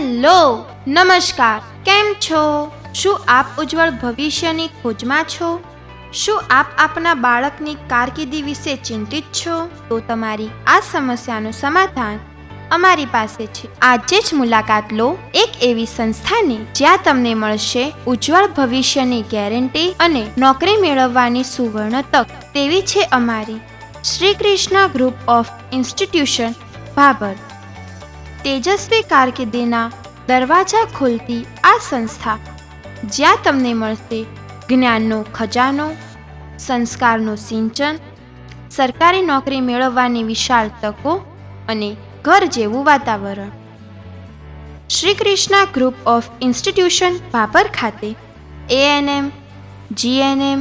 Hello, નમસ્કાર. કેમ છો? શું આપ ઉજ્જવળ ભવિષ્યની ખોજમાં છો? શું આપ આપના બાળકની કારકિર્દી વિશે ચિંતિત છો? તો તમારી આ સમસ્યાનું સમાધાન અમારી પાસે છે. આજે જ મુલાકાત લો એક એવી સંસ્થાની જ્યાં તમને મળશે ઉજ્જવળ ભવિષ્યની ગેરંટી અને નોકરી મેળવવાની સુવર્ણ તક. તેવી છે અમારી Shri Krishna group of institution, Bhabhar. તેજસ્વી કારકિર્દીના દરવાજા ખોલતી આ સંસ્થા, જ્યાં તમને મળશે જ્ઞાનનો ખજાનો, સંસ્કારનું સિંચન, સરકારી નોકરી મેળવવાની વિશાળ તકો અને ઘર જેવું વાતાવરણ. Shri Krishna group of institution, Bhabhar ખાતે ANM, GNM,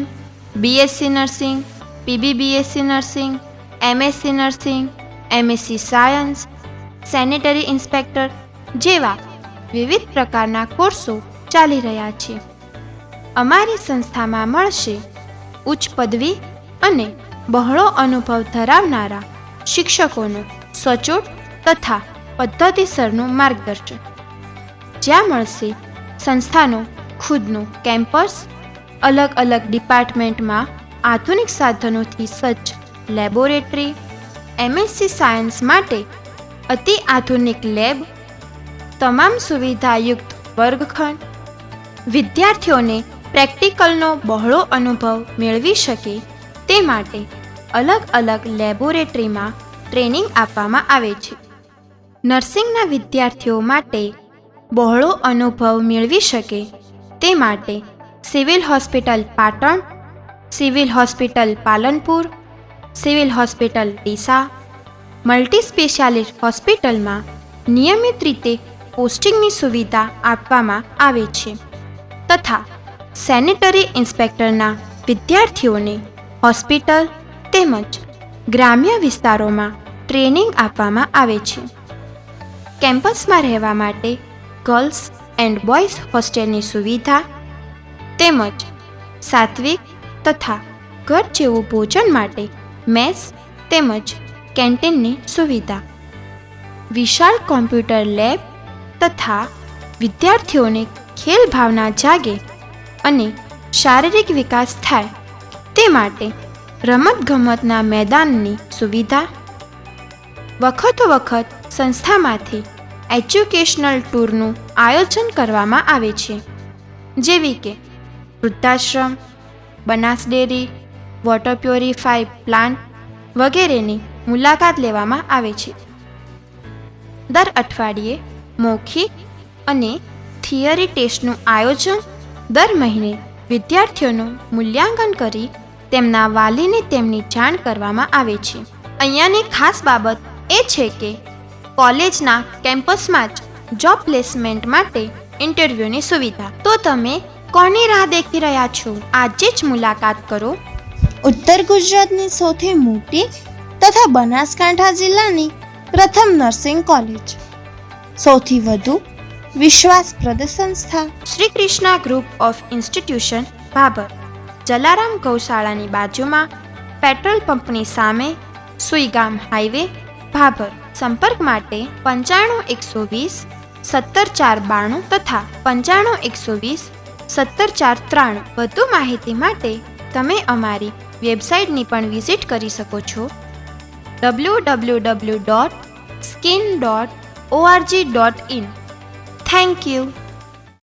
BSc nursing, PBBSc nursing, MSc nursing, MSc science, sanitary inspector જેવા વિવિધ પ્રકારના કોર્સો ચાલી રહ્યા છે. અમારી સંસ્થામાં મળશે ઉચ્ચ પદવી અને બહોળો અનુભવ ધરાવનારા શિક્ષકોનું સચોટ તથા પદ્ધતિસરનું માર્ગદર્શન. જ્યાં મળશે સંસ્થાનો ખુદનો કેમ્પસ, અલગ અલગ ડિપાર્ટમેન્ટમાં આધુનિક સાધનોથી સજ્જ લેબોરેટરી, MSc સાયન્સ માટે અતિ આધુનિક લેબ, તમામ સુવિધાયુક્ત વર્ગખંડ, વિદ્યાર્થીઓને પ્રેક્ટિકલનો બહોળો અનુભવ મેળવી શકે તે માટે અલગ અલગ લેબોરેટરીમાં ટ્રેનિંગ આપવામાં આવે છે. નર્સિંગના વિદ્યાર્થીઓ માટે બહોળો અનુભવ મેળવી શકે તે માટે civil hospital Patan, civil hospital Palanpur, civil hospital Deesa, multi specialist હોસ્પિટલમાં નિયમિત રીતે પોસ્ટિંગની સુવિધા આપવામાં આવે છે તથા સેનેટરી ઇન્સ્પેક્ટરના વિદ્યાર્થીઓને હોસ્પિટલ તેમજ ગ્રામ્ય વિસ્તારોમાં ટ્રેનિંગ આપવામાં આવે છે. કેમ્પસમાં રહેવા માટે ગર્લ્સ એન્ડ બોયઝ હોસ્ટેલની સુવિધા તેમજ સાત્વિક તથા ઘર જેવું ભોજન માટે મેસ તેમજ કેન્ટીનની સુવિધા. વિશાળ કોમ્પ્યુટર લેબ તથા વિદ્યાર્થીઓને ખેલ ભાવના જાગે અને શારીરિક વિકાસ થાય તે માટે રમતગમતના મેદાનની સુવિધા. વખતો વખત સંસ્થામાંથી એજ્યુકેશનલ ટૂરનું આયોજન કરવામાં આવે છે, જેવી કે વૃદ્ધાશ્રમ, Banas dairy, water purify plant વગેરેની મુલાકાત લેવામાં આવે છે. દર અઠવાડિયે મૌખિક અને થિયરી ટેસ્ટનું આયોજન, દર મહિને વિદ્યાર્થીઓનું મૂલ્યાંકન કરી તેમના વાલીને તેમની જાણ કરવામાં આવે છે. અહીંયાની ખાસ બાબત એ છે કે કોલેજના કેમ્પસમાં જ જોબ પ્લેસમેન્ટ માટે ઇન્ટરવ્યૂની સુવિધા. તો તમે કોની રાહ દેખી રહ્યા છો? આજે જ મુલાકાત કરો. ઉત્તર ગુજરાતની સૌથી મોટી તથા બનાસકાંઠા જિલ્લાની પ્રથમ નર્સિંગ કોલેજ, સૌથી વધુ વિશ્વાસપ્રદ સંસ્થા Shri Krishna group of institution, Bhabhar. Jalaram ગૌશાળાની બાજુમાં, પેટ્રોલ પંપની સામે, સુઈગામ હાઈવે, ભાભર. સંપર્ક માટે 95 120 17492 તથા 95 120 17493. વધુ માહિતી માટે તમે અમારી વેબસાઇટની પણ વિઝિટ કરી શકો છો www.skin.org.in. Thank you.